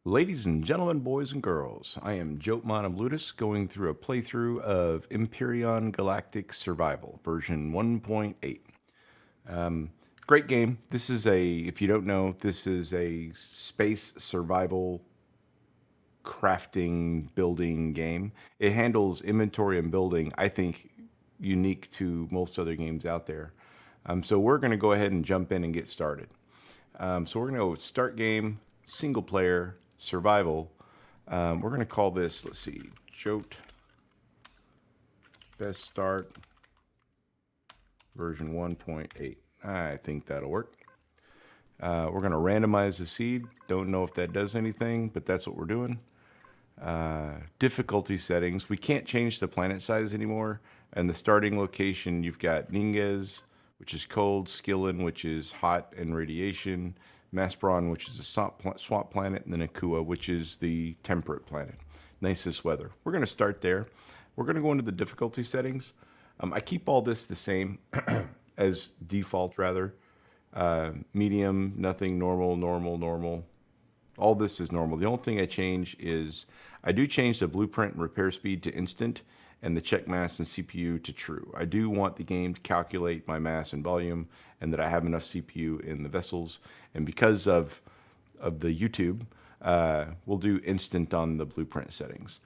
Ladies and gentlemen, boys and girls, I am Joat going through a playthrough of Empyrion Galactic Survival, version 1.8. Great game. This is if you don't know, this is a space survival crafting building game. It handles inventory and building, I think, unique to most other games out there. So we're going to go ahead and jump in and get started. So we're going to go with start game, single player, survival. We're going to call this, let's see, Joat Best Start version 1.8. I think that'll work. We're going to randomize the seed. Don't know if that does anything, but that's what we're doing. Difficulty settings. We can't change the planet size anymore. And the starting location, you've got Ninges, which is cold, Skillin, which is hot and radiation, Maspron, which is a swamp planet, and then Akua, which is the temperate planet. Nicest weather. We're going to start there. We're going to go into the difficulty settings. I keep all this the same as default, rather. Medium, nothing, normal, normal, normal. All this is normal. The only thing I change is I do change the blueprint and repair speed to instant and the check mass and CPU to true. I do want the game to calculate my mass and volume and that I have enough CPU in the vessels. And because of the YouTube, we'll do instant on the blueprint settings.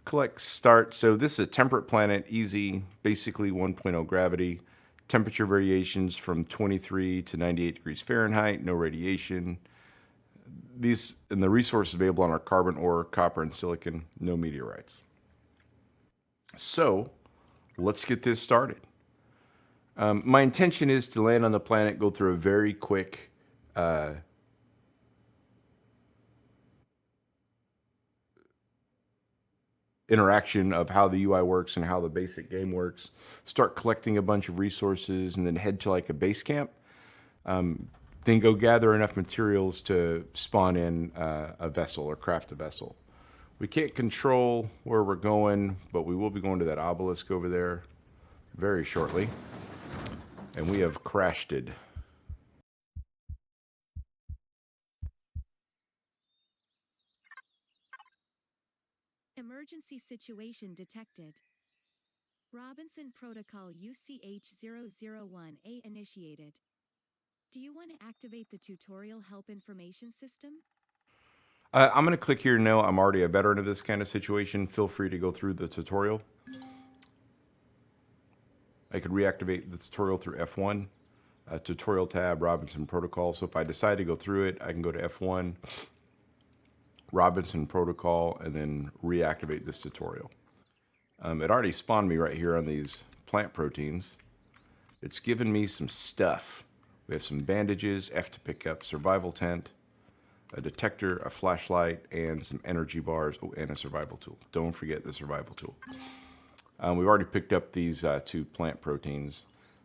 Collect start. So this is a temperate planet, easy, basically 1.0 gravity. Temperature variations from 23 to 98 degrees Fahrenheit, no radiation. These and the resources available on our carbon ore, copper, and silicon, no meteorites. So let's get this started. My intention is to land on the planet, go through a very quick interaction of how the UI works and how the basic game works, start collecting a bunch of resources, and then head to like a base camp. Then go gather enough materials to spawn in a vessel or craft a vessel. We can't control where we're going, but we will be going to that obelisk over there very shortly. And we have crashed it. Emergency situation detected. Robinson Protocol UCH001A initiated. Do you want to activate the tutorial help information system? I'm going to click here no. I'm already a veteran of this kind of situation. Feel free to go through the tutorial. I could reactivate the tutorial through F1. Tutorial tab, Robinson Protocol. So if I decide to go through it, I can go to F1, Robinson Protocol, and then reactivate this tutorial. It already spawned me right here on these plant proteins. It's given me some stuff. We have some bandages, F to pick up, survival tent, a detector, a flashlight, and some energy bars, and a survival tool. Don't forget the survival tool. We've already picked up these two plant proteins.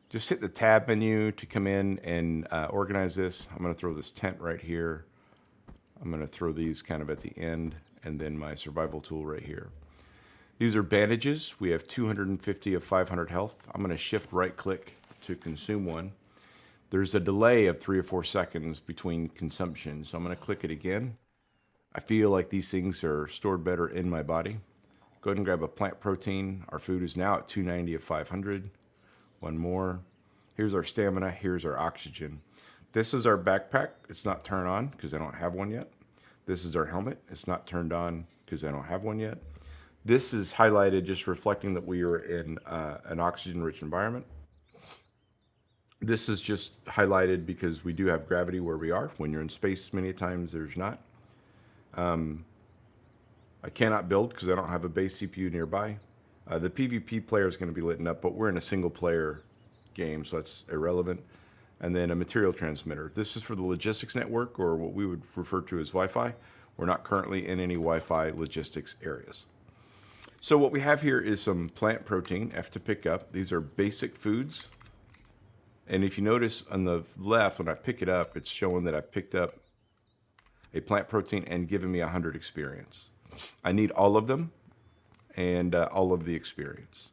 Just hit the tab menu to come in and organize this. I'm going to throw this tent right here. I'm going to throw these kind of at the end, and then my survival tool right here. These are bandages. We have 250 of 500 health. I'm going to shift right click to consume one. There's a delay of 3 or 4 seconds between consumption, so I'm going to click it again. I feel like these things are stored better in my body. Go ahead and grab a plant protein. Our food is now at 290 of 500. One more. Here's our stamina. Here's our oxygen. This is our backpack. It's not turned on because I don't have one yet. This is our helmet. It's not turned on because I don't have one yet. This is highlighted just reflecting that we are in an oxygen-rich environment. This is just highlighted because we do have gravity where we are. When you're in space, many times there's not. I cannot build because I don't have a base CPU nearby. The PvP player is going to be lit up, but we're in a single-player game, so that's irrelevant. And then a material transmitter. This is for the logistics network, or what we would refer to as Wi-Fi. We're not currently in any Wi-Fi logistics areas. So what we have here is some plant protein, F to pick up. These are basic foods. And if you notice on the left, when I pick it up, it's showing that I've picked up a plant protein and given me 100 experience. I need all of them and all of the experience.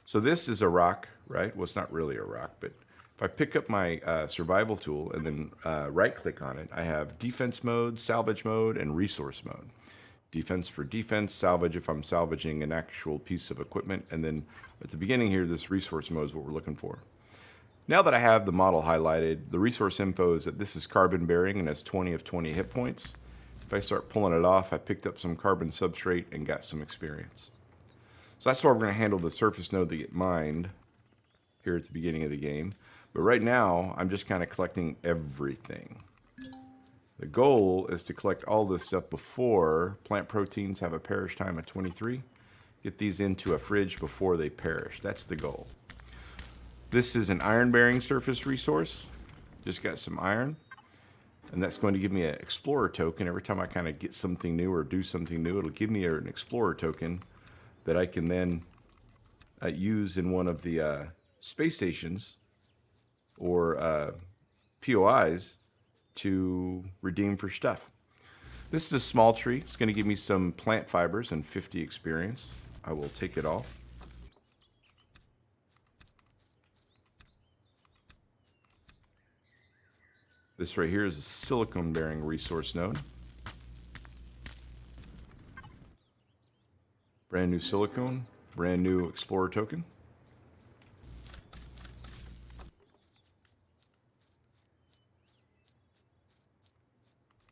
So this is a rock, right? Well, it's not really a rock, but If I pick up my survival tool and then right-click on it, I have defense mode, salvage mode, and resource mode. Defense for defense, salvage if I'm salvaging an actual piece of equipment, and then at the beginning here, this resource mode is what we're looking for. Now that I have the model highlighted, the resource info is that this is carbon bearing and has 20 of 20 hit points. If I start pulling it off, I picked up some carbon substrate and got some experience. So that's why we're going to handle the surface node that get mined here at the beginning of the game. But right now, I'm just kind of collecting everything. The goal is to collect all this stuff before plant proteins have a perish time of 23. Get these into a fridge before they perish. That's the goal. This is an iron-bearing surface resource. Just got some iron. And that's going to give me an explorer token. Every time I kind of get something new or do something new, it'll give me an explorer token that I can then use in one of the space stations or POIs to redeem for stuff. This is a small tree. It's going to give me some plant fibers and 50 experience. I will take it all. This right here is a silicon bearing resource node. Brand new silicone, brand new explorer token.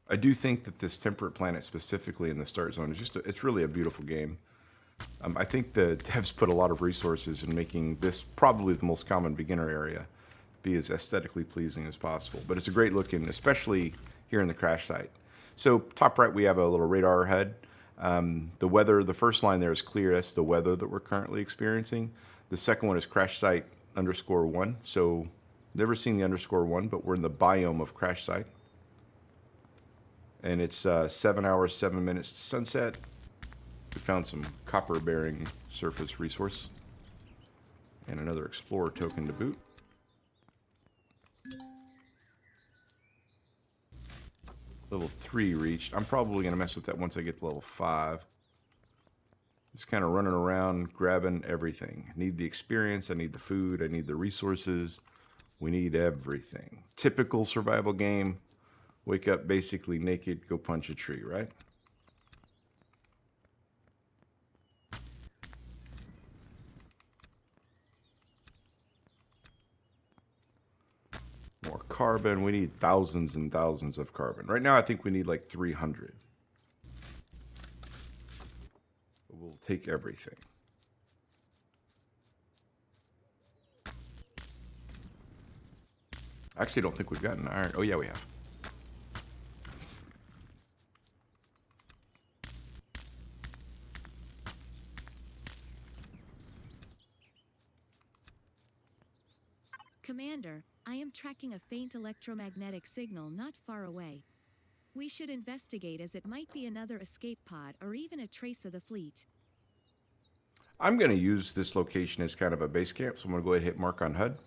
I do think that this temperate planet specifically in the start zone is just it's really a beautiful game. I think the devs put a lot of resources in making this probably the most common beginner area be as aesthetically pleasing as possible. But it's a great looking, especially here in the crash site. So top right, we have a little radar HUD. The weather, the first line there is clear. That's the weather that we're currently experiencing. The second one is crash site _1. So never seen the _1, but we're in the biome of crash site. And it's 7 hours, 7 minutes to sunset. We found some copper bearing surface resource and another explorer token to boot. Level 3 reached. I'm probably going to mess with that once I get to level 5. Just kind of running around, grabbing everything. I need the experience, I need the food, I need the resources. We need everything. Typical survival game. Wake up basically naked, go punch a tree, right? More carbon. We need thousands and thousands of carbon. Right now I think we need like 300. But we'll take everything. I actually don't think we've gotten iron. Oh yeah, we have. Commander, I am tracking a faint electromagnetic signal not far away. We should investigate as it might be another escape pod or even a trace of the fleet. I'm going to use this location as kind of a base camp, so I'm going to go ahead and hit mark on HUD.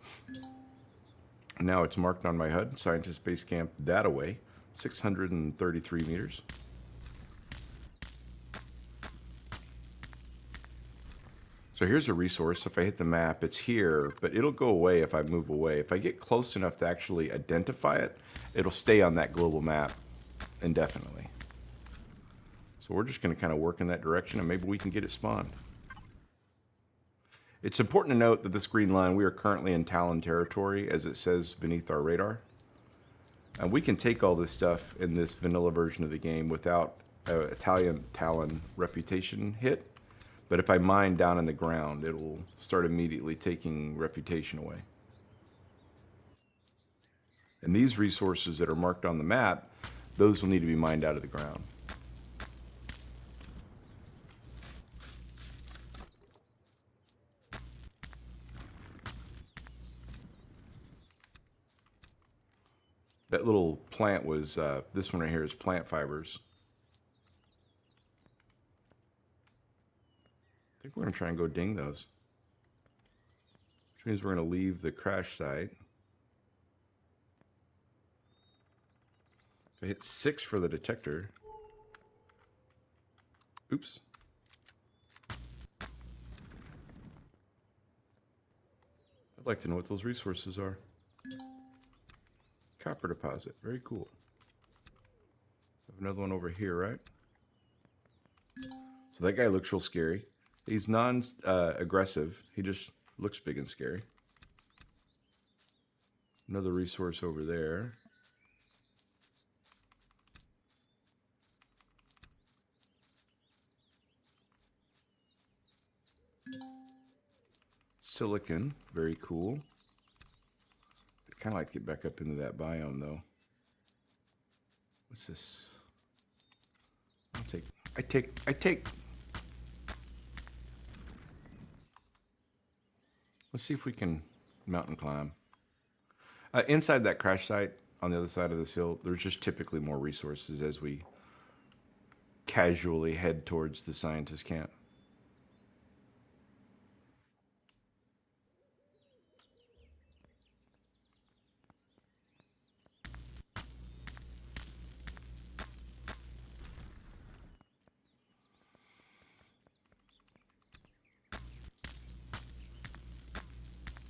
Now it's marked on my HUD, Scientist Base Camp Data Way, 633 meters. So here's a resource. If I hit the map, it's here, but it'll go away if I move away. If I get close enough to actually identify it, it'll stay on that global map indefinitely. So we're just going to kind of work in that direction, and maybe we can get it spawned. It's important to note that this green line, we are currently in Talon territory, as it says beneath our radar. And we can take all this stuff in this vanilla version of the game without an Italian Talon reputation hit. But if I mine down in the ground, it'll start immediately taking reputation away. And these resources that are marked on the map, those will need to be mined out of the ground. That little plant was, this one right here is plant fibers. I think we're going to try and go ding those. Which means we're going to leave the crash site. If I hit 6 for the detector. Oops. I'd like to know what those resources are. copper deposit. Very cool. Have another one over here, right? So that guy looks real scary. He's non-aggressive. He just looks big and scary. Another resource over there. Silicon, very cool. I'd kind of like to get back up into that biome though. What's this? I take. Let's see if we can mountain climb. Inside that crash site on the other side of this hill, there's just typically more resources as we casually head towards the scientist camp.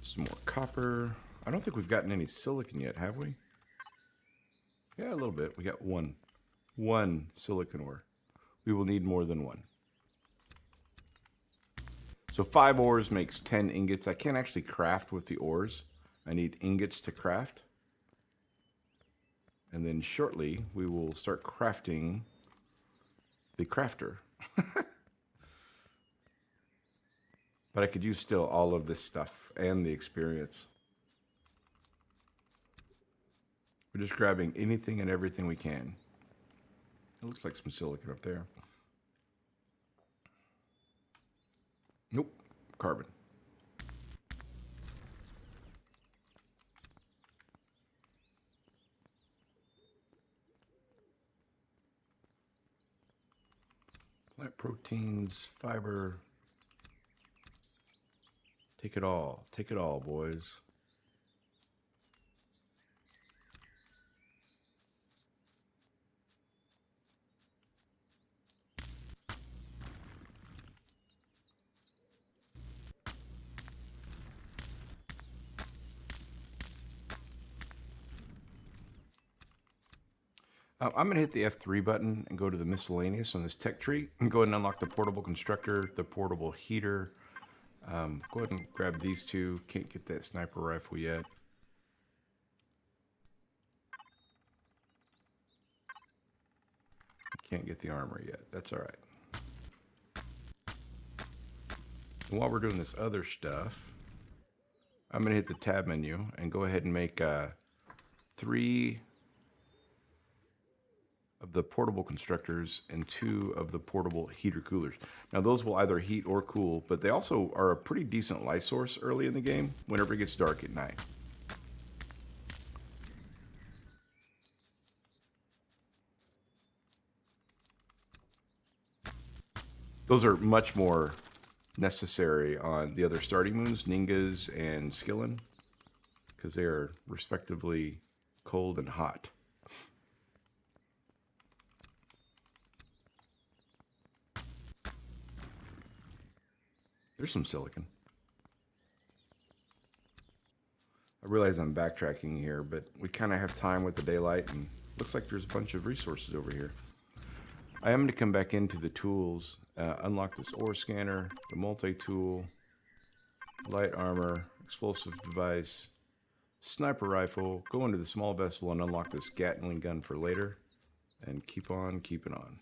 Some more copper. I don't think we've gotten any silicon yet, have we? Yeah, a little bit. We got one silicon ore. We will need more than one. So 5 ores makes 10 ingots. I can't actually craft with the ores. I need ingots to craft. And then shortly, we will start crafting the crafter. But I could use still all of this stuff and the experience. We're just grabbing anything and everything we can. It looks like some silicon up there. Nope, carbon. Plant proteins, fiber. Take it all, boys. I'm going to hit the F3 button and go to the miscellaneous on this tech tree and go ahead and unlock the portable constructor, the portable heater. Go ahead and grab these two. Can't get that sniper rifle yet. Can't get the armor yet. That's all right. And while we're doing this other stuff, I'm going to hit the tab menu and go ahead and make 3 of the portable constructors and 2 of the portable heater coolers. Now those will either heat or cool, but they also are a pretty decent light source early in the game whenever it gets dark at night. Those are much more necessary on the other starting moons, Ningas and Skillin, because they are respectively cold and hot. There's some silicon. I realize I'm backtracking here, but we kind of have time with the daylight, and looks like there's a bunch of resources over here. I am going to come back into the tools, unlock this ore scanner, the multi-tool, light armor, explosive device, sniper rifle, go into the small vessel and unlock this Gatling gun for later, and keep on keeping on.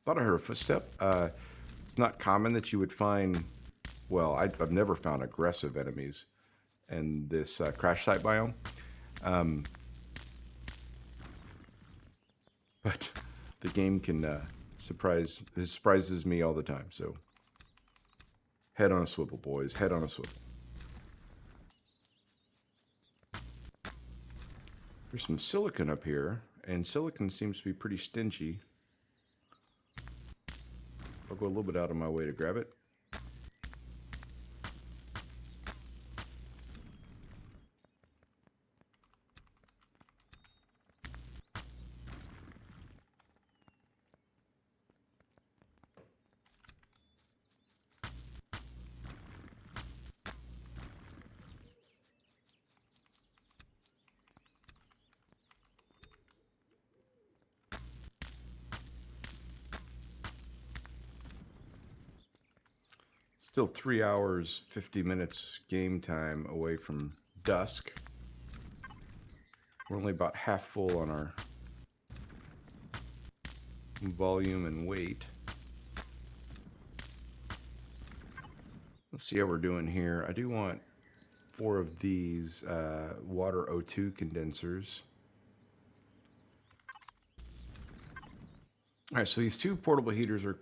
Thought I heard a footstep. It's not common that you would find, well, I've never found aggressive enemies in this crash site biome. But the game can surprises me all the time. So head on a swivel, boys. Head on a swivel. There's some silicon up here, and silicon seems to be pretty stingy. I'll go a little bit out of my way to grab it. Still 3 hours, 50 minutes game time away from dusk. We're only about half full on our volume and weight. Let's see how we're doing here. I do want 4 of these water O2 condensers. All right, so these 2 portable heaters are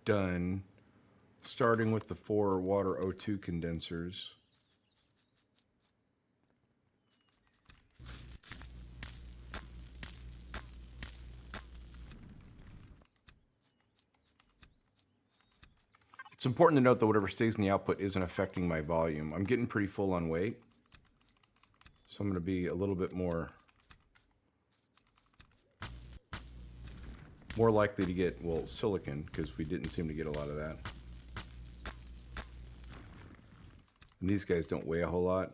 done, starting with the 4 water O2 condensers. It's important to note that whatever stays in the output isn't affecting my volume. I'm getting pretty full on weight, so I'm going to be a little bit more likely to get, well, silicon, because we didn't seem to get a lot of that. And these guys don't weigh a whole lot,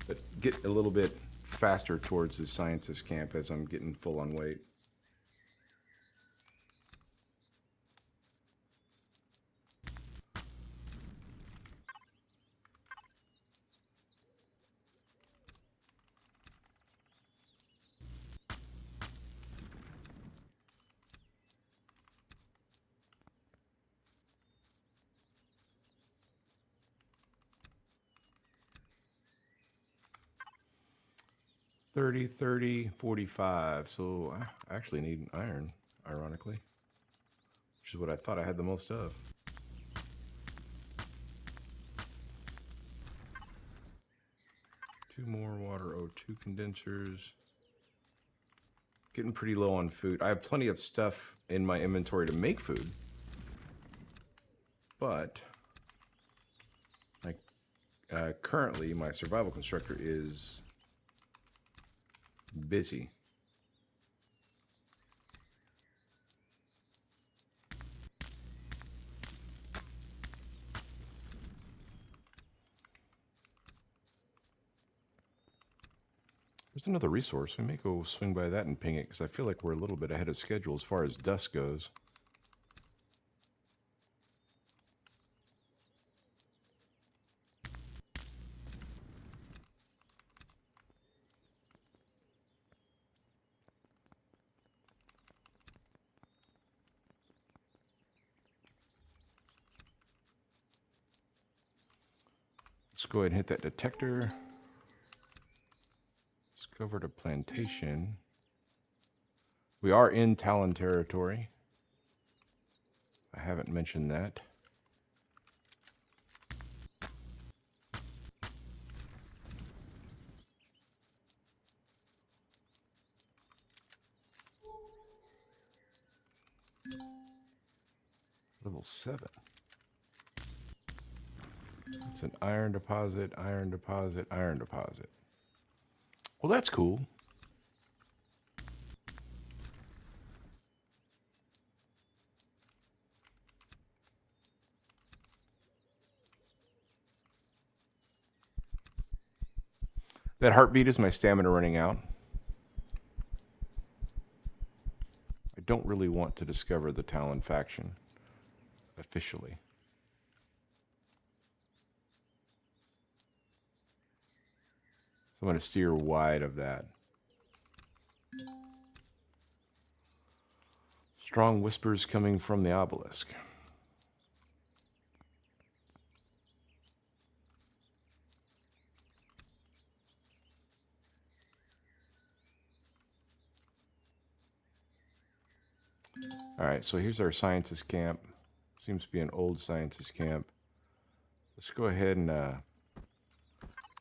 but get a little bit faster towards the scientist camp as I'm getting full on weight. $30, $30, $45. So I actually need iron, ironically, which is what I thought I had the most of. Two more water O2 condensers. Getting pretty low on food. I have plenty of stuff in my inventory to make food, but currently my survival constructor is busy. There's another resource. We may go swing by that and ping it, because I feel like we're a little bit ahead of schedule as far as dusk goes. Let's go ahead and hit that detector. Let's go over to plantation. We are in Talon territory. I haven't mentioned that. Level 7. It's an iron deposit, iron deposit, iron deposit. Well, that's cool. That heartbeat is my stamina running out. I don't really want to discover the Talon faction officially. So I'm going to steer wide of that. Strong whispers coming from the obelisk. All right, so here's our scientist camp. Seems to be an old scientist camp. Let's go ahead and I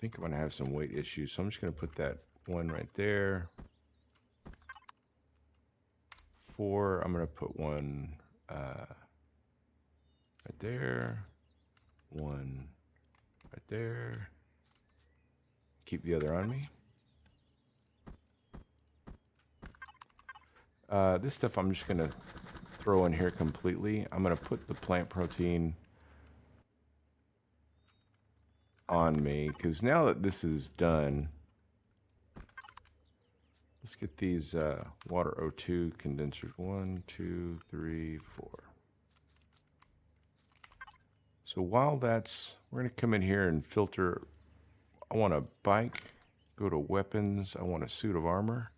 think I'm going to have some weight issues, so I'm just going to put that one right there. 4, I'm going to put one right there. 1 right there. Keep the other on me. This stuff I'm just going to throw in here completely. I'm going to put the plant protein on me, because now that this is done, let's get these water O2 condensers. 1, 2, 3, 4. So while that's, we're going to come in here and filter. I want a bike, go to weapons. I want a suit of armor.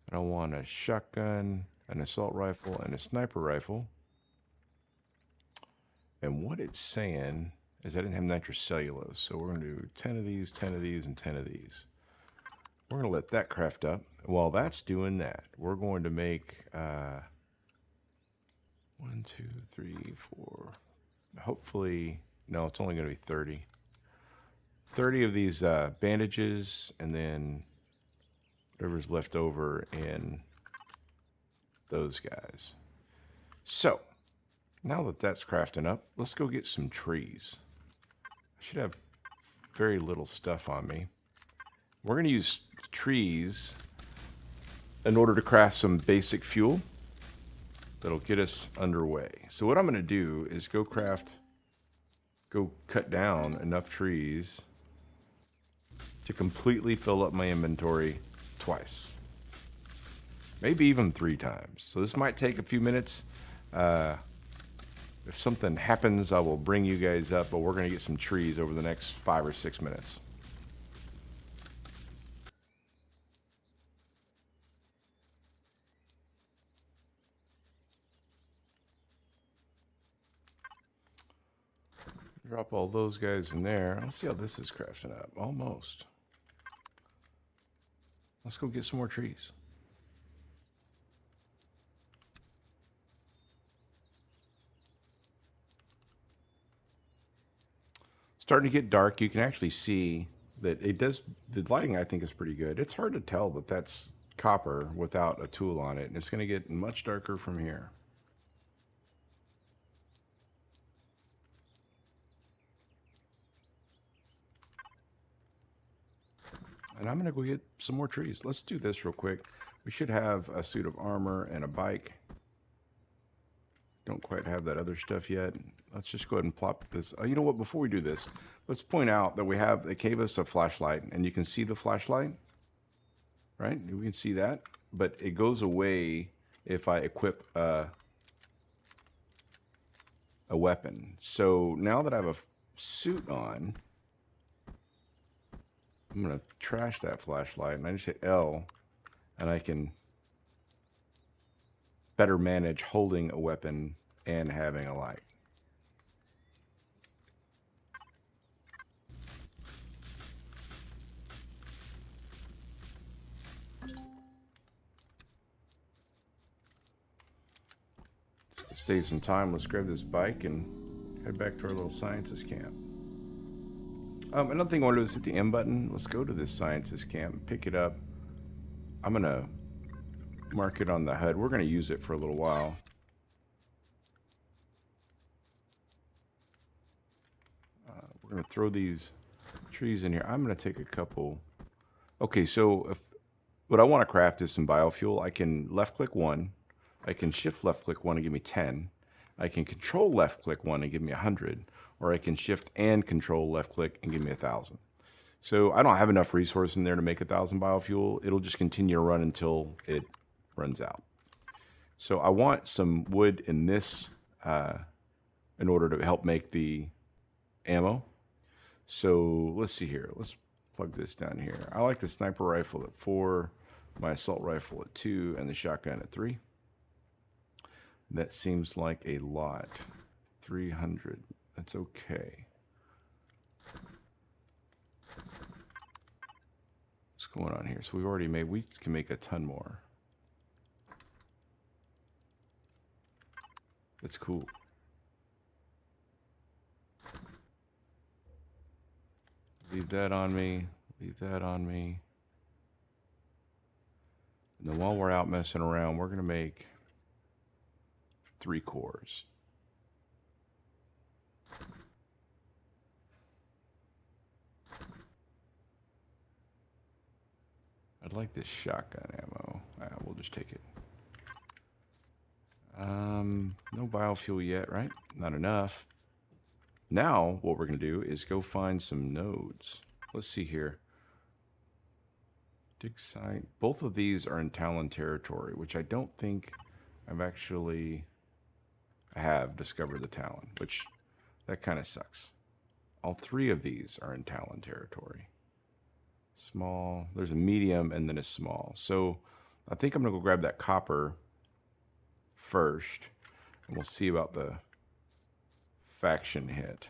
And I want a shotgun, an assault rifle, and a sniper rifle. And what it's saying is I didn't have nitrocellulose. So we're going to do 10 of these, 10 of these, and 10 of these. We're going to let that craft up. While that's doing that, we're going to make 1, 2, 3, 4. Hopefully, no, it's only going to be 30. 30 of these bandages, and then whatever's left over in those guys. So, now that that's crafting up, let's go get some trees. I should have very little stuff on me. We're going to use trees in order to craft some basic fuel that'll get us underway. So what I'm going to do is go cut down enough trees to completely fill up my inventory twice. Maybe even 3 times. So this might take a few minutes. If something happens, I will bring you guys up, but we're going to get some trees over the next 5 or 6 minutes. Drop all those guys in there. Let's see how this is crafting up. Almost. Let's go get some more trees. Starting to get dark. You can actually see that it does, the lighting I think is pretty good. It's hard to tell that that's copper without a tool on it. And it's going to get much darker from here. And I'm going to go get some more trees. Let's do this real quick. We should have a suit of armor and a bike. Don't quite have that other stuff yet. Let's just go ahead and plop this. You know what? Before we do this, let's point out that they gave us a flashlight, and you can see the flashlight, right? We can see that, but it goes away if I equip a weapon. So now that I have a suit on, I'm going to trash that flashlight, and I just hit L, and I can better manage holding a weapon and having a light. Just to save some time, let's grab this bike and head back to our little scientist camp. Another thing I wanted to do is hit the M button. Let's go to this scientist camp, pick it up. I'm going to mark it on the HUD. We're going to use it for a little while. We're going to throw these trees in here. I'm going to take a couple. Okay, so what I want to craft is some biofuel. I can left click 1. I can shift left click 1 and give me 10. I can control left click 1 and give me 100. Or I can shift and control left click and give me 1,000. So I don't have enough resource in there to make 1,000 biofuel. It'll just continue to run until it runs out. So I want some wood in this in order to help make the ammo. So let's see here. Let's plug this down here. I like the sniper rifle at 4, my assault rifle at 2, and the shotgun at 3. That seems like a lot. 300. That's okay. What's going on here? So we've already made, we can make a ton more. That's cool. Leave that on me. Leave that on me. And then while we're out messing around, we're going to make 3 cores. I'd like this shotgun ammo. We'll just take it. No biofuel yet, right? Not enough. Now, what we're going to do is go find some nodes. Let's see here. Dig site. Both of these are in Talon territory, which I don't think I've actually... I have discovered the Talon, which That kind of sucks. All three of these are in Talon territory. Small. There's a medium and then a small. So I think I'm going to go grab that copper first. And we'll see about the faction hit.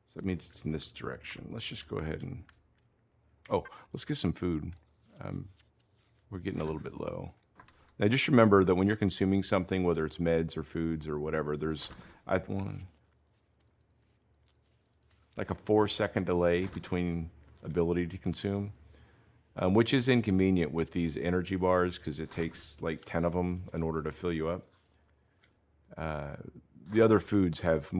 So that means it's in this direction. Let's just go ahead and... Oh, let's get some food. We're getting a little bit low. Now just remember that when you're consuming something, whether it's meds or foods or whatever, there's like a 4-second delay between ability to consume, which is inconvenient with these energy bars because it takes like 10 of them in order to fill you up. The other foods have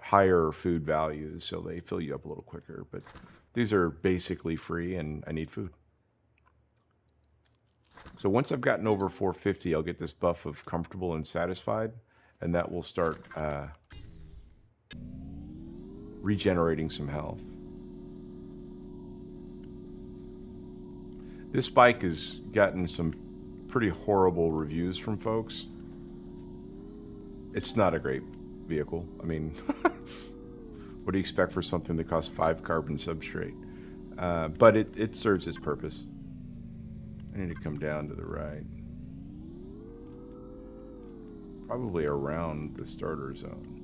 higher food values, so they fill you up a little quicker, but these are basically free and I need food. So once I've gotten over 450, I'll get this buff of comfortable and satisfied, and that will start regenerating some health. This bike has gotten some pretty horrible reviews from folks. It's not a great vehicle. I mean, what do you expect for something that costs 5 carbon substrate? But it serves its purpose. I need to come down to the right. Probably around the starter zone.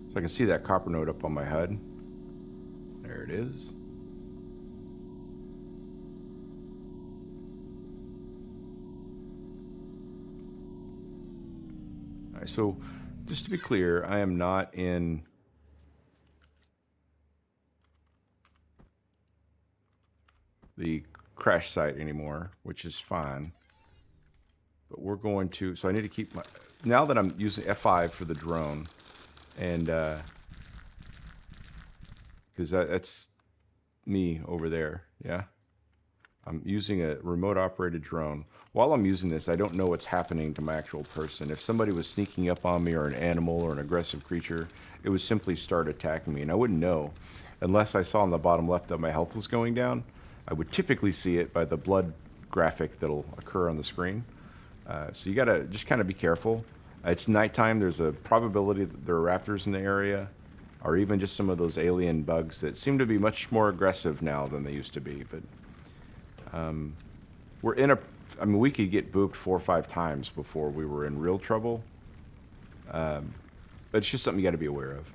So I can see that copper node up on my HUD. There it is. All right, so just to be clear, I am not in the crash site anymore, which is fine. But we're going to, so I need to keep my, now that I'm using F5 for the drone, and because that's me over there, yeah? I'm using a remote operated drone. While I'm using this, I don't know what's happening to my actual person. If somebody was sneaking up on me, or an animal or an aggressive creature, it would simply start attacking me, and I wouldn't know unless I saw on the bottom left that my health was going down. I would typically see it by the blood graphic that'll occur on the screen. So you gotta just kind of be careful. It's nighttime. There's a probability that there are raptors in the area, or even just some of those alien bugs that seem to be much more aggressive now than they used to be. But we're in a, I mean, we could get booped 4 or 5 times before we were in real trouble. But it's just something you got to be aware of.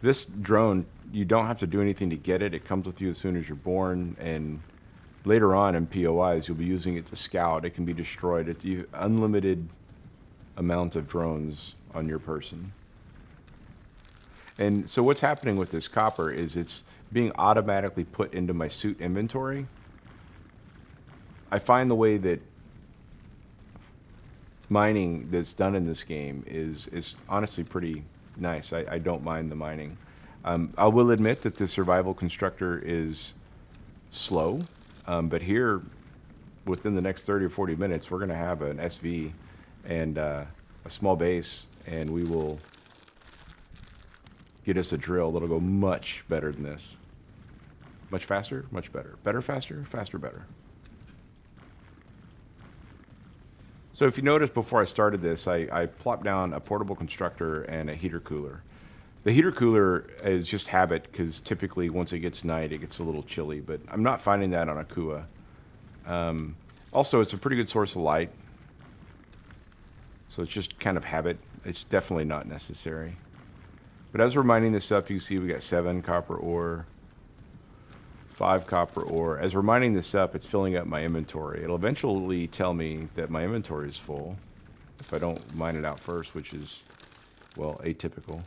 This drone, you don't have to do anything to get it. It comes with you as soon as you're born, and later on in POIs, you'll be using it to scout. It can be destroyed. It's unlimited amount of drones on your person. And so what's happening with this copper is it's being automatically put into my suit inventory. I find the way that mining that's done in this game is honestly pretty nice. I don't mind the mining. I will admit that the survival constructor is slow, but here, within the next 30 or 40 minutes, we're going to have an SV and a small base, and we will get us a drill that'll go much better than this. Much faster, much better. Better, faster, faster, better. So if you noticed before I started this, I plopped down a portable constructor and a heater cooler. The heater cooler is just habit, because typically once it gets night, it gets a little chilly, but I'm not finding that on Akua. Also, it's a pretty good source of light, so it's just kind of habit. It's definitely not necessary. But as we're mining this up, you can see we got 7 copper ore, 5 copper ore. As we're mining this up, it's filling up my inventory. It'll eventually tell me that my inventory is full if I don't mine it out first, which is, well, atypical.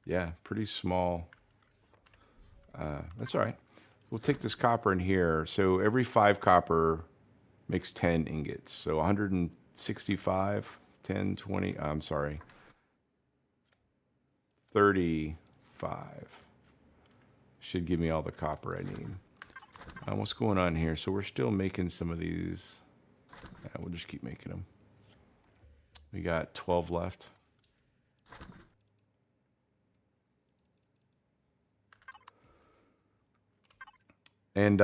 Yeah, pretty small. That's all right. We'll take this copper in here. So every 5 copper makes 10 ingots. So 165, 10, 20, I'm sorry, 35. Should give me all the copper I need. What's going on here? So we're still making some of these. We'll just keep making them. We got 12 left. And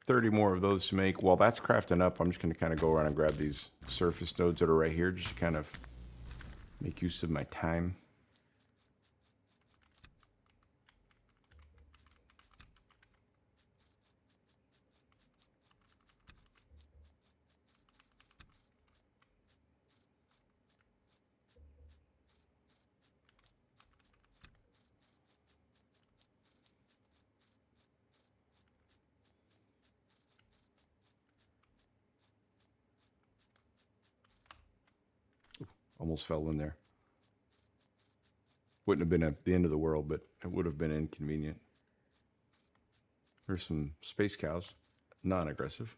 30 more of those to make. While that's crafting up, I'm just going to kind of go around and grab these surface nodes that are right here, just to kind of make use of my time. Almost fell in there. Wouldn't have been at the end of the world, but it would have been inconvenient. There's some space cows, non-aggressive.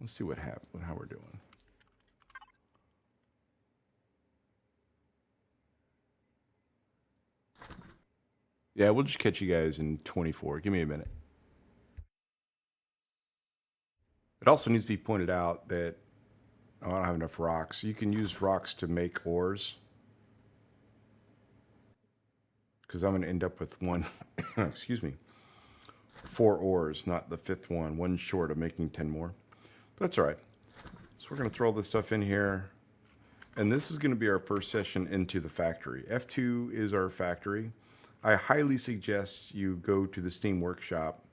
Let's see what happened, how we're doing. Yeah, we'll just catch you guys in 24. Give me a minute. It also needs to be pointed out that I don't have enough rocks. You can use rocks to make ores, because I'm going to end up with one, excuse me, 4 ores, not the 5th one. One short of making 10 more. But that's all right. So we're going to throw all this stuff in here. And this is going to be our first session into the factory. F2 is our factory. I highly suggest you go to the Steam Workshop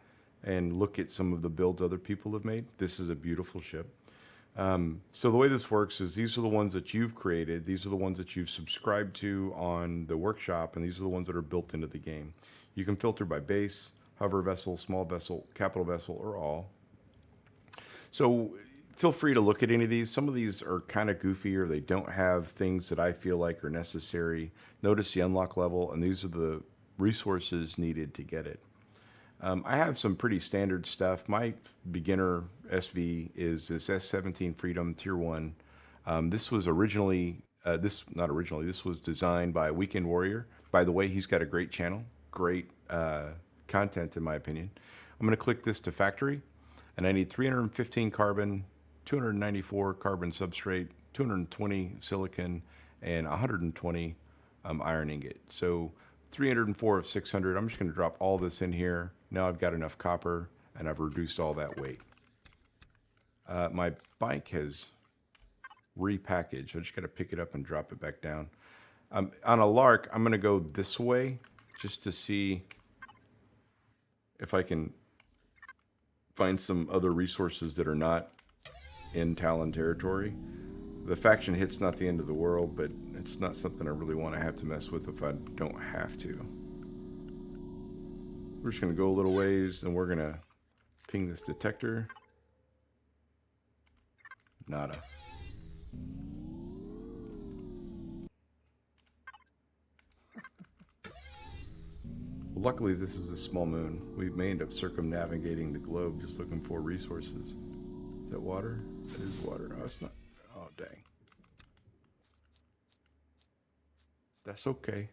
and look at some of the builds other people have made. This is a beautiful ship. So the way this works is these are the ones that you've created. These are the ones that you've subscribed to on the workshop, and these are the ones that are built into the game. You can filter by base, hover vessel, small vessel, capital vessel, or all. So feel free to look at any of these. Some of these are kind of goofy, or they don't have things that I feel like are necessary. Notice the unlock level, and these are the resources needed to get it. I have some pretty standard stuff. My beginner SV is this S17 Freedom Tier 1. This was originally, this was designed by Weekend Warrior. By the way, he's got a great channel, great content in my opinion. I'm going to click this to factory, and I need 315 carbon, 294 carbon substrate, 220 silicon, and 120 iron ingot. So 304 of 600. I'm just going to drop all this in here. Now I've got enough copper, and I've reduced all that weight. My bike has repackaged. I just got to pick it up and drop it back down. On a lark, I'm going to go this way just to see if I can find some other resources that are not in Talon territory. The faction hit's not the end of the world, but it's not something I really want to have to mess with if I don't have to. We're just going to go a little ways, and we're going to ping this detector. Nada. Well, luckily, this is a small moon. We may end up circumnavigating the globe just looking for resources. Is that water? That is water. Oh, it's not. Oh, dang. That's okay.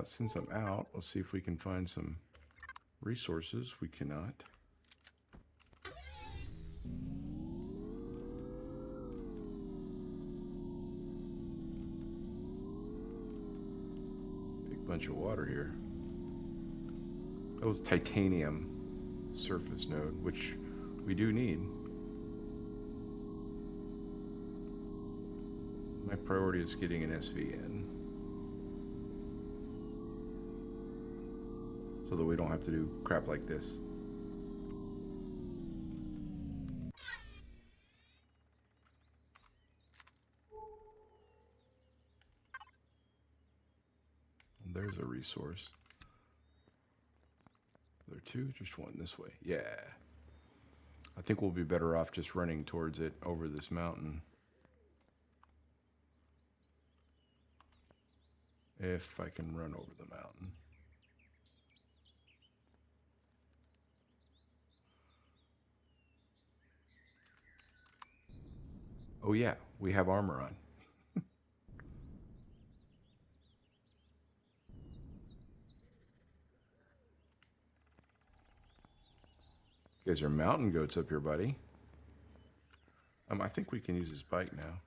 Since I'm out, let's see if we can find some resources. We cannot. Big bunch of water here. That was titanium surface node, which we do need. My priority is getting an SV in, so that we don't have to do crap like this. There's a resource. There are two, just one this way. Yeah. I think we'll be better off just running towards it over this mountain. If I can run over the mountain. Oh yeah, we have armor on. You guys are mountain goats up here, buddy. I think we can use his bike now.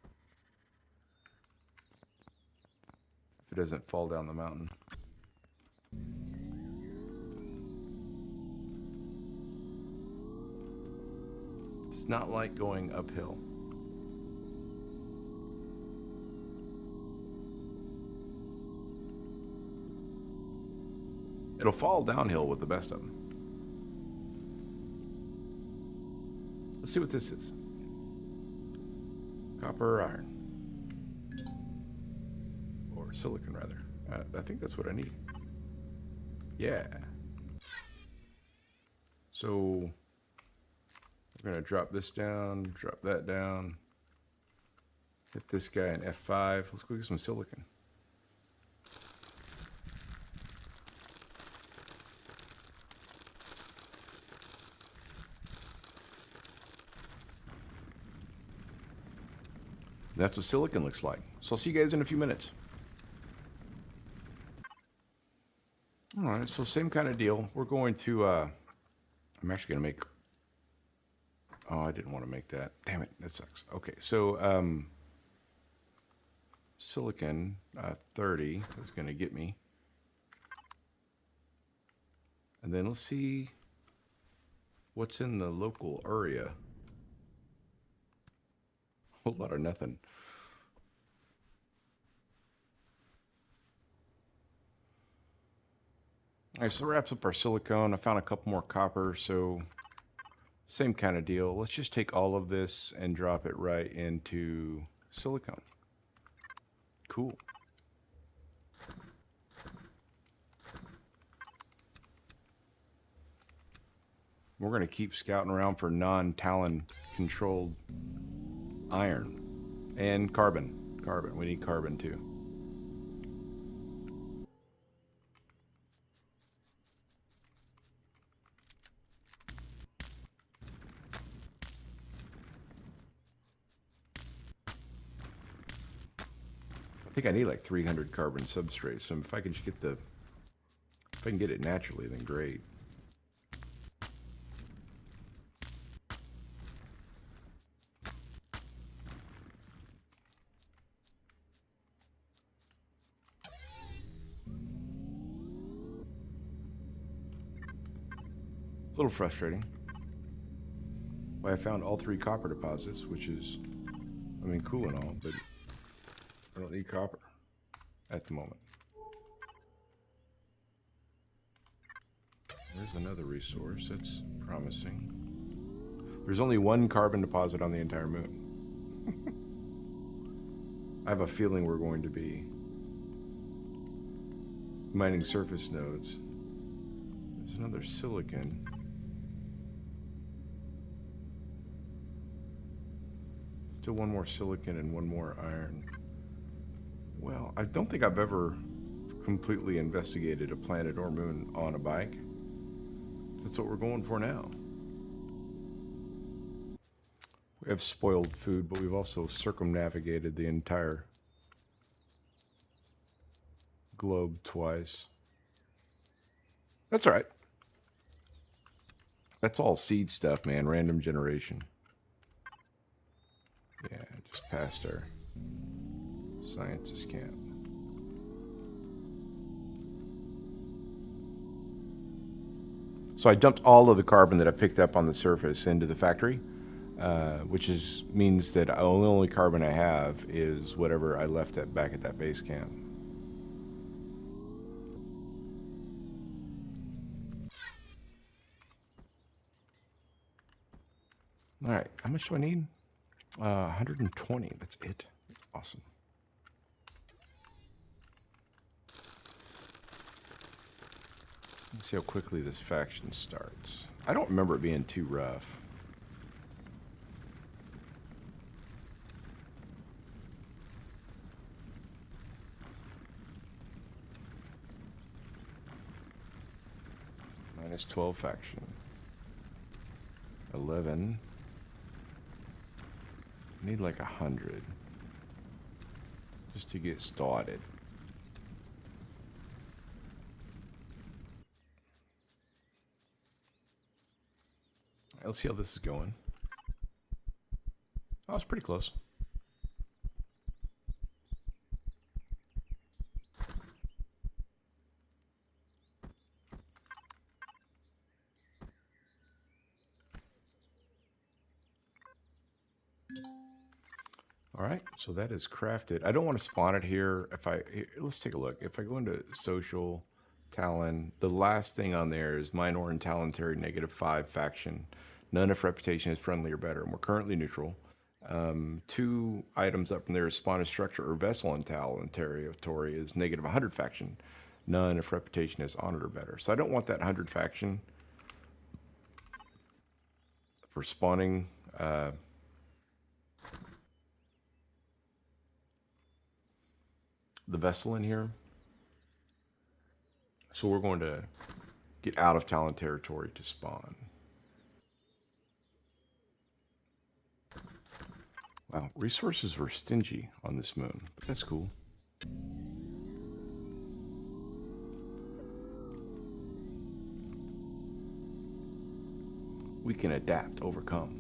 If it doesn't fall down the mountain. It's not like going uphill. It'll fall downhill with the best of them. Let's see what this is. Copper or iron? Or silicon, rather. I think that's what I need. Yeah. So we're going to drop this down, drop that down. Hit this guy in F5. Let's go get some silicon. That's what silicon looks like. So I'll see you guys in a few minutes. All right, so same kind of deal. We're going to, I'm actually going to make, oh, I didn't want to make that. Damn it, that sucks. Okay, so silicon 30 is going to get me. And then let's see what's in the local area. A whole lot of nothing. All right, so that wraps up our silicone. I found a couple more copper, so same kind of deal. Let's just take all of this and drop it right into silicone. Cool. We're going to keep scouting around for non-Talon controlled iron and carbon. We need carbon too. I think I need like 300 carbon substrate. So if I can just get if I can get it naturally, then great. A little frustrating. Well, I found all 3 copper deposits, which is, I mean, cool and all, but I don't need copper at the moment. There's another resource. That's promising. There's only 1 carbon deposit on the entire moon. I have a feeling we're going to be mining surface nodes. There's another silicon. Still 1 more silicon and 1 more iron. Well, I don't think I've ever completely investigated a planet or moon on a bike. That's what we're going for now. We have spoiled food, but we've also circumnavigated the entire globe twice. That's all right. That's all seed stuff, man. Random generation. Yeah, just past our scientist camp. So I dumped all of the carbon that I picked up on the surface into the factory, which means that the only carbon I have is whatever I left back at that base camp. All right, how much do I need? 120, that's it. Awesome. Let's see how quickly this faction starts. I don't remember it being too rough. Minus 12 faction. 11. Need like 100 just to get started. Let's see how this is going. Oh, it's pretty close. All right, so that is crafted. I don't want to spawn it here. Let's take a look. If I go into social, Talon, the last thing on there is minor and Talentary -5 faction. None if reputation is friendly or better. And we're currently neutral. 2 items up from there is spawn a structure or vessel in Talon territory is -100 faction. None if reputation is honored or better. So I don't want that 100 faction for spawning. The vessel in here. So we're going to get out of Talon territory to spawn. Wow, resources were stingy on this moon, but that's cool. We can adapt, overcome.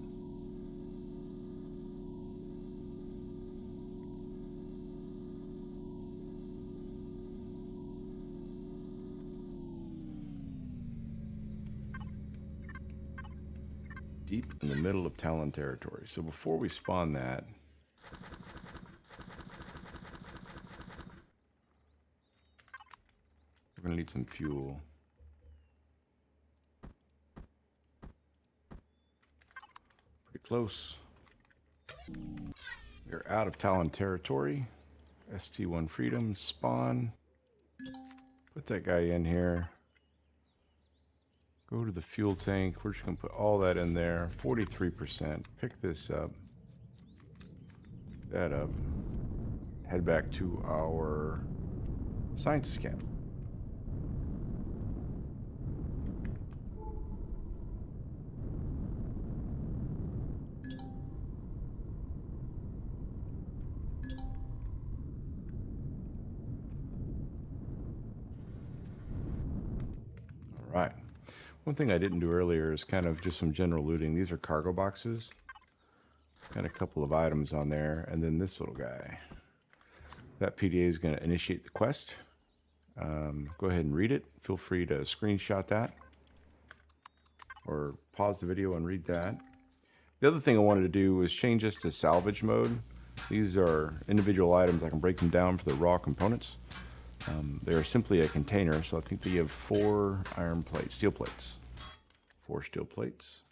Deep in the middle of Talon territory. So before we spawn that, we're going to need some fuel. Pretty close. We're out of Talon territory. ST1 Freedom, spawn. Put that guy in here. Go to the fuel tank. We're just going to put all that in there. 43%. Pick this up. That up. Head back to our scientist camp. All right. One thing I didn't do earlier is kind of just some general looting. These are cargo boxes. Got a couple of items on there. And then this little guy. That PDA is going to initiate the quest. Go ahead and read it. Feel free to screenshot that. Or pause the video and read that. The other thing I wanted to do was change this to salvage mode. These are individual items. I can break them down for the raw components. They are simply a container, so I think they have 4 iron plates, steel plates. 4 steel plates.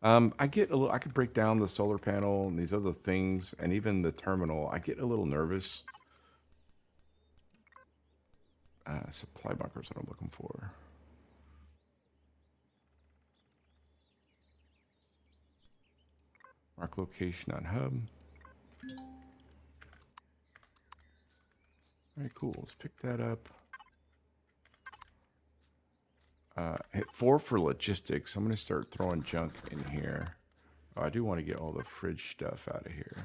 I get a little. I could break down the solar panel and these other things, and even the terminal. I get a little nervous. Supply bunkers, what I'm looking for. Mark location on hub. All right, cool. Let's pick that up. Hit 4 for logistics. I'm going to start throwing junk in here. Oh, I do want to get all the fridge stuff out of here.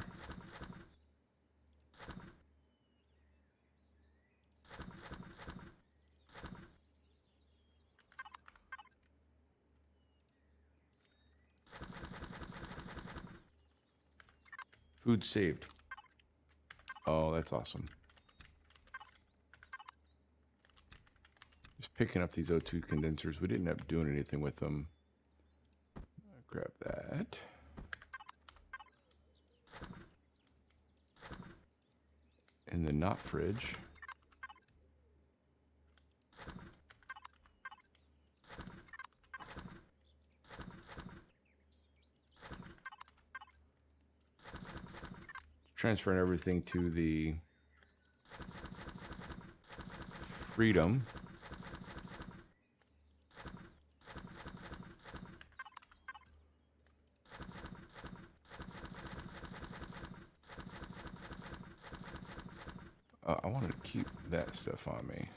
Food saved. Oh, that's awesome. Just picking up these O2 condensers. We didn't end up doing anything with them. Grab that. In the not fridge. Transferring everything to the Freedom. I wanted to keep that stuff on me.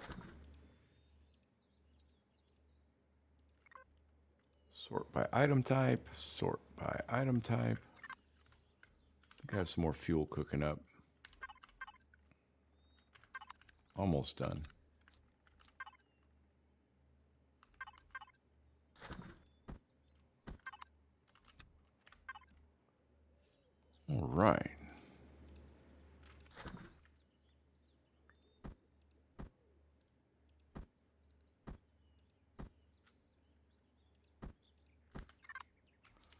Sort by item type, sort by item type. Got some more fuel cooking up. Almost done. All right.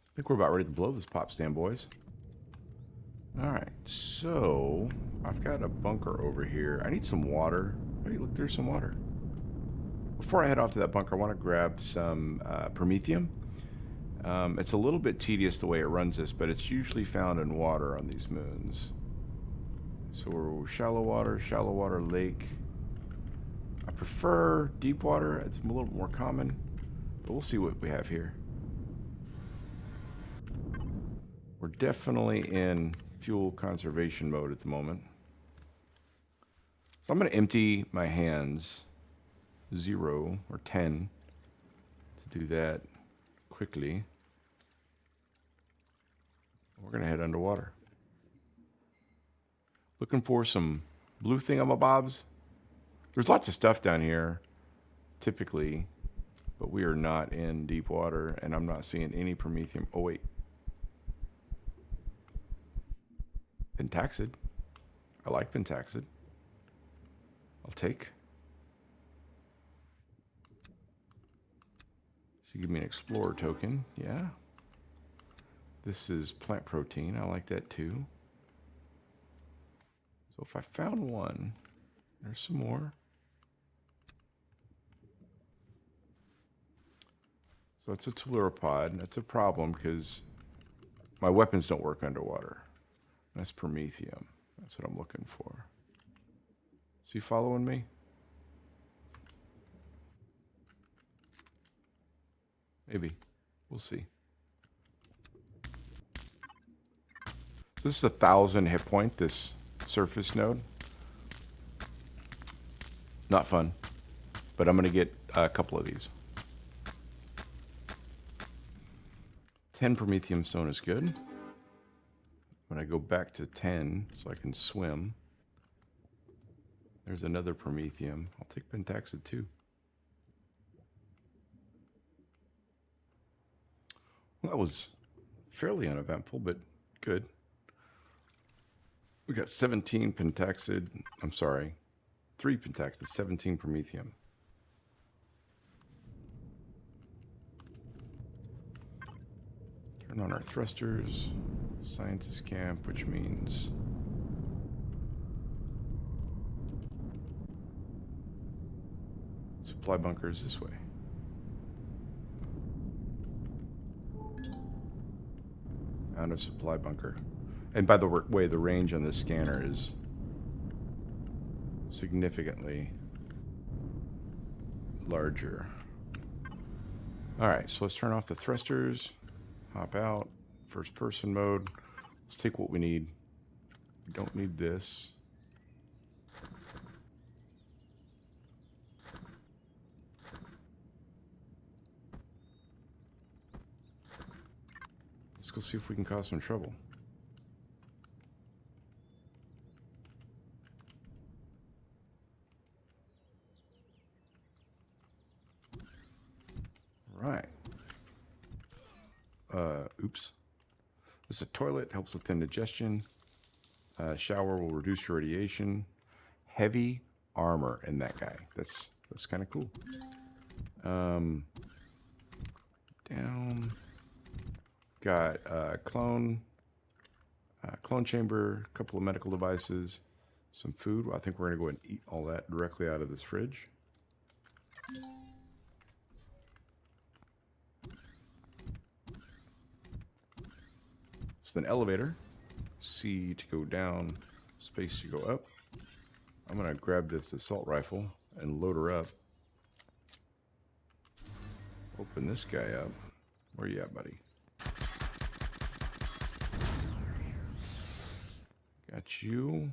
I think we're about ready to blow this pop stand, boys. All right, so I've got a bunker over here. I need some water. Hey, look, there's some water. Before I head off to that bunker, I want to grab some promethium. It's a little bit tedious the way it runs this, but it's usually found in water on these moons. So we're shallow water, lake. I prefer deep water. It's a little more common, but we'll see what we have here. We're definitely in fuel conservation mode at the moment. So I'm going to empty my hands 0 or 10 to do that quickly. We're going to head underwater. Looking for some blue thingamabobs. There's lots of stuff down here, typically, but we are not in deep water, and I'm not seeing any promethium. Oh, wait. Pentaxid. I like Pentaxid. I'll take. Should give me an Explorer token. Yeah. This is plant protein. I like that too. So if I found one, there's some more. So it's a telluripod. That's a problem because my weapons don't work underwater. That's promethium. That's what I'm looking for. Is he following me? Maybe. We'll see. So this is 1,000 hit point, this surface node. Not fun. But I'm going to get a couple of these. 10 promethium stone is good. When I go back to 10, so I can swim, there's another promethium. I'll take Pentaxid too. Well, that was fairly uneventful, but good. We got 17 Pentaxid. I'm sorry, 3 Pentaxid, 17 promethium. Turn on our thrusters. Scientist camp, which means supply bunkers this way. Found a supply bunker. And by the way, the range on this scanner is significantly larger. All right, so let's turn off the thrusters, hop out. First person mode. Let's take what we need. We don't need this. Let's go see if we can cause some trouble. Right. Oops. This is a toilet, helps with indigestion. Shower will reduce your radiation. Heavy armor in that guy. That's kind of cool. Down. Got clone chamber, a couple of medical devices, some food. Well, I think we're going to go ahead and eat all that directly out of this fridge. So then elevator, C to go down, space to go up. I'm going to grab this assault rifle and load her up. Open this guy up. Where you at, buddy? Got you.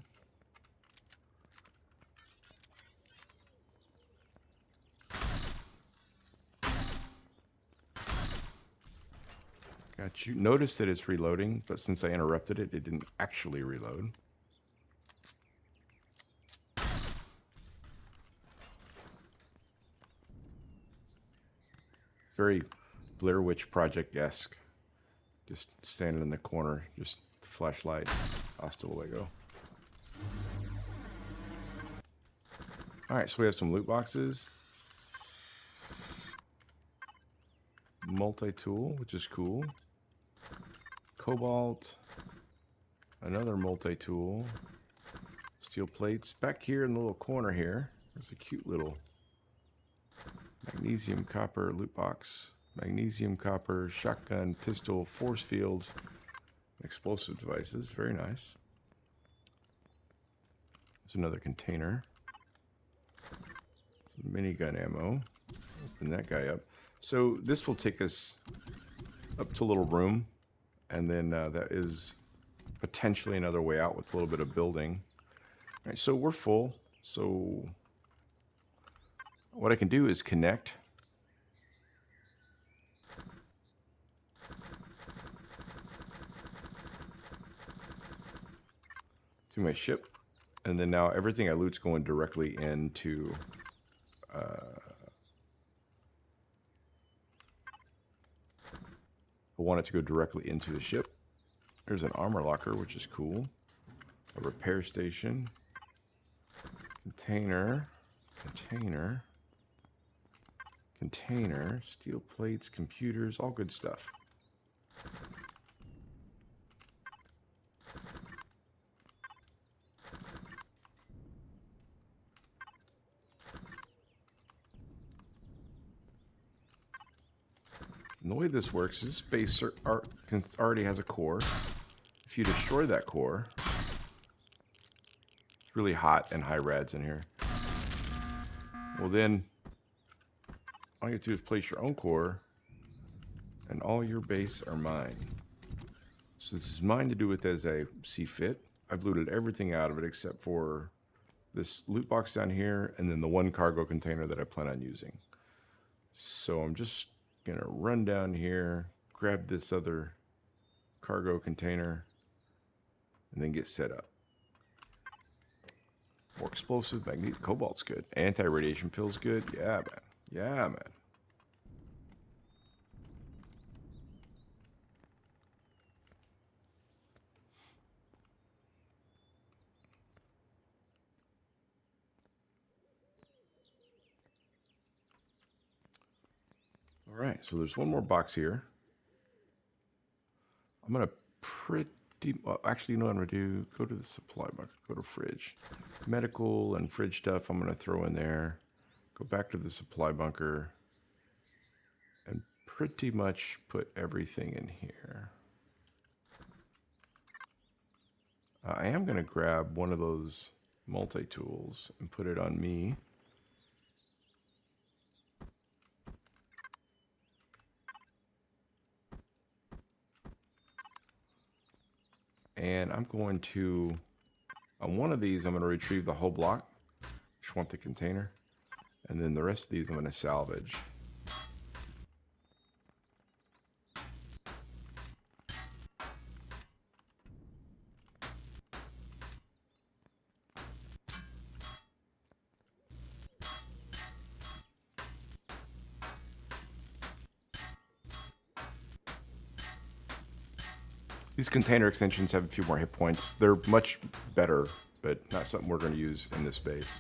Got you. Notice that it's reloading, but since I interrupted it, it didn't actually reload. very Blair Witch Project-esque. Just standing in the corner, just the flashlight. Hasta luego. Alright, so we have some loot boxes. Multi-tool, which is cool. Cobalt. Another multi-tool. Steel plates. Back here in the little corner here, there's a cute little magnesium copper loot box. Magnesium copper, shotgun, pistol, force fields, explosive devices. Very nice. There's another container. Some minigun ammo. Open that guy up. So this will take us up to a little room, and then that is potentially another way out with a little bit of building. All right, so we're full. So what I can do is connect to my ship, and then now everything I loot's going directly into I want it to go directly into the ship. There's an armor locker, which is cool. A repair station. Container. Steel plates, computers, all good stuff. And the way this works is base already has a core. If you destroy that core, it's really hot and high rads in here. Well then, all you have to do is place your own core, and all your base are mine. So this is mine to do with as I see fit. I've looted everything out of it except for this loot box down here, and then the one cargo container that I plan on using. So I'm just gonna run down here, grab this other cargo container, and then get set up. More explosive, magnetic, cobalt's good. Anti-radiation pill's good. Yeah, man. Yeah, man. All right, so there's one more box here. I'm gonna actually, you know what I'm gonna do? Go to the supply box, go to fridge. Medical and fridge stuff I'm gonna throw in there. Go back to the supply bunker and pretty much put everything in here. I am gonna grab one of those multi-tools and put it on me. And I'm going to, on one of these, I'm going to retrieve the whole block. Just want the container. And then the rest of these I'm going to salvage. These container extensions have a few more hit points. They're much better, but not something we're going to use in this base.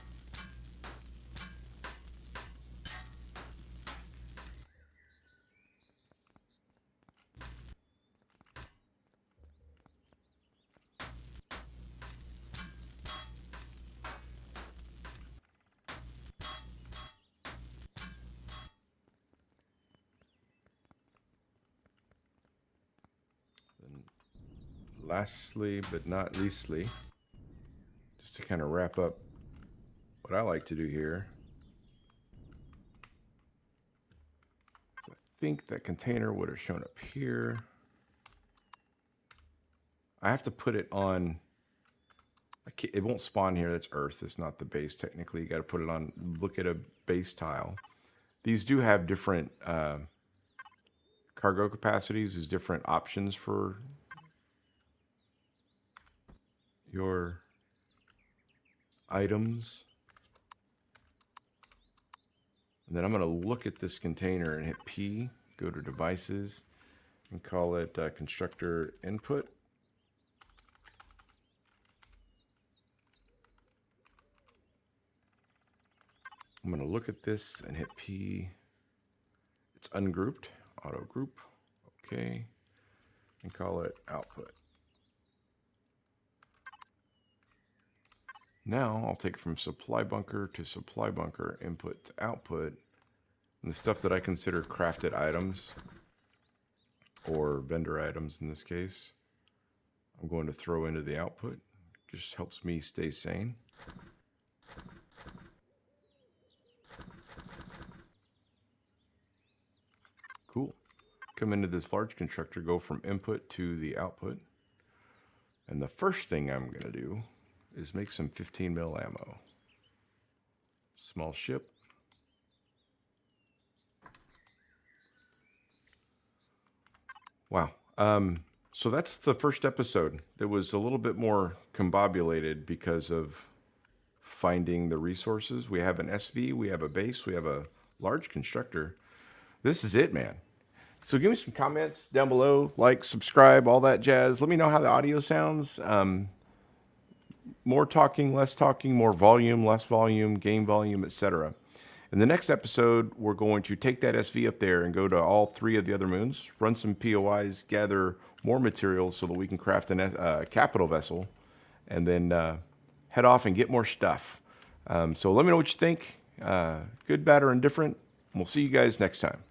Lastly, but not leastly, just to kind of wrap up what I like to do here. I think that container would have shown up here. I have to put it on, it won't spawn here, that's Earth, it's not the base technically. You got to put it on, look at a base tile. These do have different cargo capacities, there's different options for your items. And then I'm going to look at this container and hit P, go to devices, and call it constructor input. I'm going to look at this and hit P. It's ungrouped, auto group. Okay. And call it output. Now I'll take from supply bunker to supply bunker, input to output, and the stuff that I consider crafted items, or vendor items in this case, I'm going to throw into the output. Just helps me stay sane. Cool. Come into this large constructor, go from input to the output. And the first thing I'm going to do is make some 15 mil ammo. Small ship. Wow. So that's the first episode. It was a little bit more combobulated because of finding the resources. We have an SV, we have a base, we have a large constructor. This is it, man. So give me some comments down below, like, subscribe, all that jazz. Let me know how the audio sounds. More talking, less talking, more volume, less volume, game volume, etc. In the next episode, we're going to take that SV up there and go to all 3 of the other moons, run some POIs, gather more materials so that we can craft a capital vessel, and then head off and get more stuff. So let me know what you think. Good, bad, or indifferent. We'll see you guys next time.